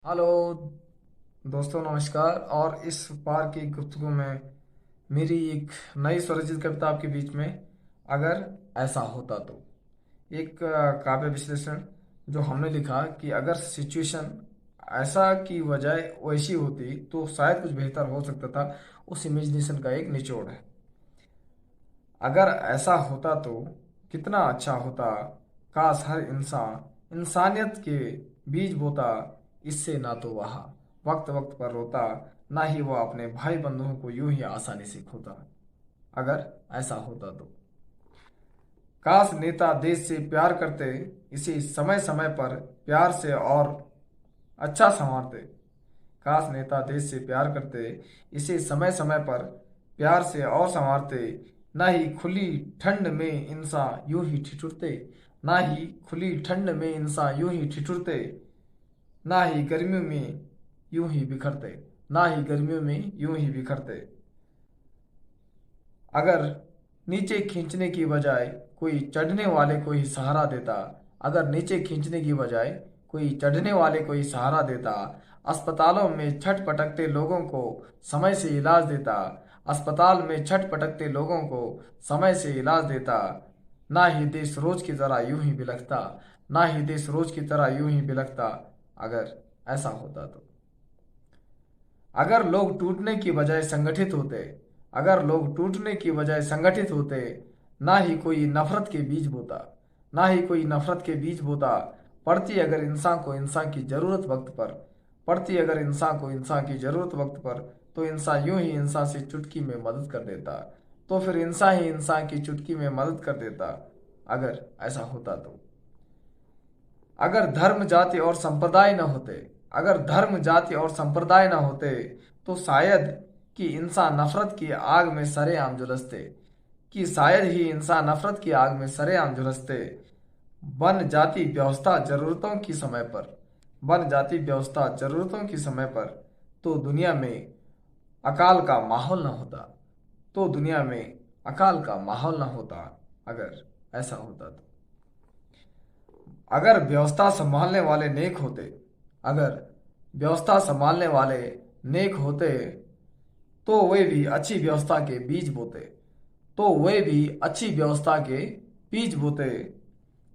Hello दोस्तों, नमस्कार। और इस बार की गुफ्तगू में मेरी एक नई स्वरचित कविता आपके बीच में, अगर ऐसा होता तो। एक काव्य विश्लेषण जो हमने लिखा कि अगर सिचुएशन ऐसा की बजाय वैसी होती तो शायद कुछ बेहतर हो सकता था। उस इमेजिनेशन का एक निचोड़ है। अगर ऐसा होता तो कितना अच्छा होता। काश हर इंसान इंसानियत के बीज बोता। इससे ना तो वह वक्त वक्त पर रोता, ना ही वह अपने भाई बंधुओं को यूं ही आसानी से खोता। अगर ऐसा होता तो काश नेता देश से प्यार करते, इसे समय समय पर प्यार से और अच्छा संवारते। काश नेता देश से प्यार करते, इसे समय समय पर प्यार से और संवारते। ना ही खुली ठंड में इंसान यूं ही ठिठुरते, ना ही खुली ठंड में इंसान यूं ही ठिठुरते, ना ही गर्मियों में यूं ही बिखरते, ना ही गर्मियों में यूं ही बिखरते। अगर नीचे खींचने की बजाय कोई चढ़ने वाले को ही सहारा देता, अगर नीचे खींचने की बजाय कोई चढ़ने वाले को ही सहारा देता, अस्पतालों में छट पटकते लोगों को समय से इलाज देता, अस्पताल में छट पटकते लोगों को समय से इलाज देता। ना ही देश रोज की तरह यूं ही बिलखता, ना ही देश रोज की तरह यूं ही बिलखता। अगर ऐसा होता तो अगर लोग टूटने की बजाय संगठित होते, अगर लोग टूटने की बजाय संगठित होते, ना ही कोई नफरत के बीज बोता, ना ही कोई नफरत के बीज बोता। पड़ती अगर इंसान को इंसान की जरूरत वक्त पर, पड़ती अगर इंसान को इंसान की जरूरत वक्त पर, तो इंसान यूं ही इंसान से चुटकी में मदद कर देता। तो फिर इंसान ही इंसान की चुटकी में मदद कर देता। अगर ऐसा होता तो अगर धर्म जाति और संप्रदाय न होते, अगर धर्म जाति और संप्रदाय न होते, तो शायद कि इंसान नफरत की आग में सरेआम झुलसते, कि शायद ही इंसान नफरत की आग में सरेआम झुलसते। वन जाति व्यवस्था जरूरतों की समय पर, वन जाति व्यवस्था जरूरतों की समय पर, तो दुनिया में अकाल का माहौल न होता, तो दुनिया में अकाल का माहौल न होता। अगर ऐसा होता तो अगर व्यवस्था संभालने वाले नेक होते, अगर व्यवस्था संभालने वाले नेक होते, तो वे भी अच्छी व्यवस्था के बीज बोते, तो वे भी अच्छी व्यवस्था के बीज बोते।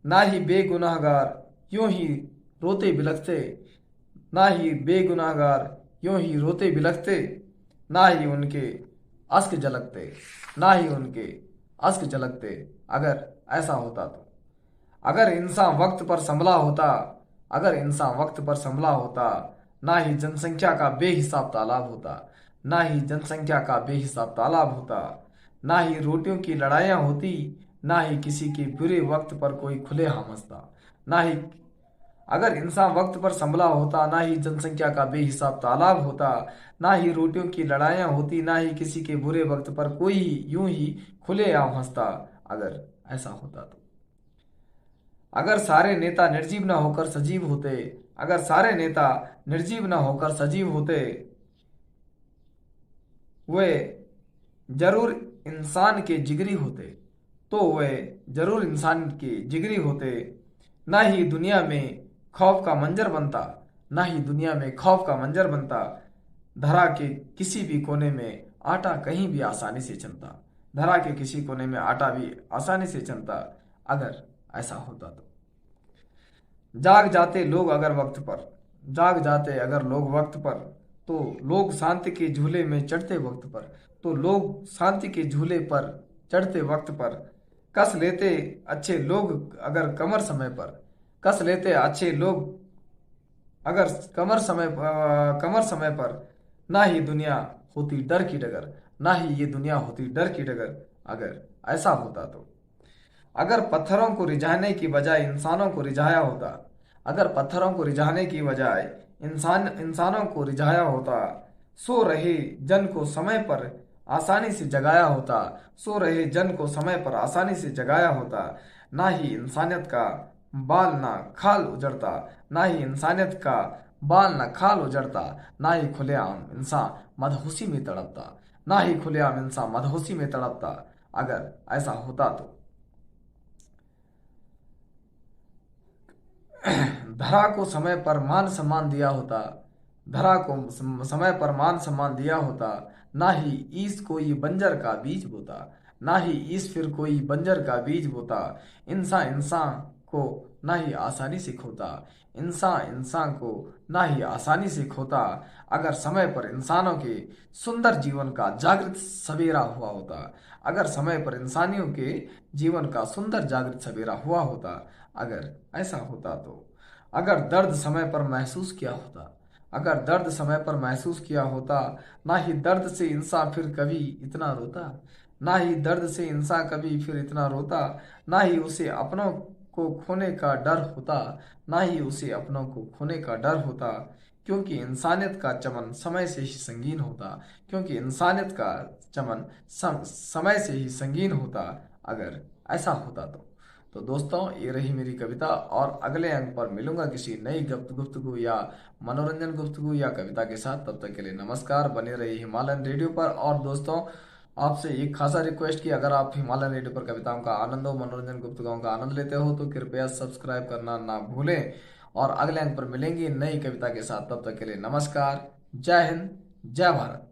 ना ही बेगुनाहगार यूं ही रोते बिलखते, ना ही बेगुनाहगार यूं ही रोते बिलखते, ना ही उनके अश्क झलकते, ना ही उनके अश्क झलकते। अगर ऐसा होता तो अगर इंसान वक्त पर संभला होता, अगर इंसान वक्त पर संभला होता, ना ही जनसंख्या का बेहिसाब तालाब होता, ना ही जनसंख्या का बेहिसाब तालाब होता, ना ही रोटियों की लड़ाइयाँ होती, ना ही किसी के बुरे वक्त पर कोई खुलेआम हंसता, ना ही अगर इंसान वक्त पर संभला होता, ना ही जनसंख्या का बेहिसाब तालाब होता, ना ही रोटियों की लड़ाइयाँ होती, ना ही किसी के बुरे वक्त पर कोई यूं ही खुलेआम हंसता। अगर ऐसा होता तो अगर सारे नेता निर्जीव न होकर सजीव होते, अगर सारे नेता निर्जीव न होकर सजीव होते, वे जरूर इंसान के जिगरी होते, तो वे जरूर इंसान के जिगरी होते। ना ही दुनिया में खौफ का मंजर बनता, ना ही दुनिया में खौफ का मंजर बनता। धरा के किसी भी कोने में आटा कहीं भी आसानी से चलता, धरा के किसी कोने में आटा भी आसानी से चलता। अगर ऐसा होता तो जाग जाते लोग अगर वक्त पर, जाग जाते अगर लोग वक्त पर, तो लोग शांति के झूले में चढ़ते वक्त पर, तो लोग शांति के झूले पर चढ़ते वक्त पर। कस लेते अच्छे लोग अगर कमर समय पर, कस लेते अच्छे लोग अगर कमर समय पर, ना ही दुनिया होती डर की डगर, ना ही ये दुनिया होती डर की डगर। अगर ऐसा होता तो अगर पत्थरों को रिझाने की बजाय इंसानों को रिझाया होता, अगर पत्थरों को रिझाने की बजाय इंसानों को रिझाया होता, सो रहे जन को समय पर आसानी से जगाया होता, सो रहे जन को समय पर आसानी से जगाया होता। ना ही इंसानियत का बाल ना खाल उजड़ता, ना ही इंसानियत का बाल ना खाल उजड़ता, ना ही खुलेआम इंसान मदहोशी में तड़पता, ना ही खुलेआम इंसान मदहोशी में तड़पता। अगर ऐसा होता तो धरा को समय पर मान सम्मान दिया होता, धरा को समय पर मान सम्मान दिया होता, ना ही ईस कोई बंजर का बीज बोता, ना ही ईस फिर कोई बंजर का बीज बोता। इंसान इंसान को ना ही आसानी से खोता, इंसान इंसान को ना ही आसानी से खोता। अगर समय पर इंसानों के सुंदर जीवन का जागृत सवेरा हुआ होता, अगर समय पर इंसानियों के जीवन का सुंदर जागृत सवेरा हुआ होता, अगर ऐसा होता तो। अगर दर्द समय पर महसूस किया होता, अगर दर्द समय पर महसूस किया होता, ना ही दर्द से इंसान फिर कभी इतना रोता, ना ही दर्द से इंसान कभी फिर इतना रोता, ना ही उसे अपनों को खोने का डर होता, ना ही उसे अपनों को खोने का डर होता। क्योंकि इंसानियत का चमन समय से ही संगीन होता, क्योंकि इंसानियत का चमन समय से ही संगीन होता। अगर ऐसा होता तो दोस्तों ये रही मेरी कविता, और अगले अंक पर मिलूंगा किसी नई गुफ्तगू या मनोरंजन गुफ्तगू या कविता के साथ। तब तक के लिए नमस्कार, बने रहिए हिमालयन रेडियो पर। और दोस्तों आपसे एक खासा रिक्वेस्ट कि अगर आप हिमालयन रेडियो पर कविताओं का आनंद हो, मनोरंजन गुफ्तगुओं का आनंद लेते हो तो कृपया सब्सक्राइब करना ना भूलें। और अगले अंक पर मिलेंगे नई कविता के साथ। तब तक के लिए नमस्कार, जय हिंद, जय भारत।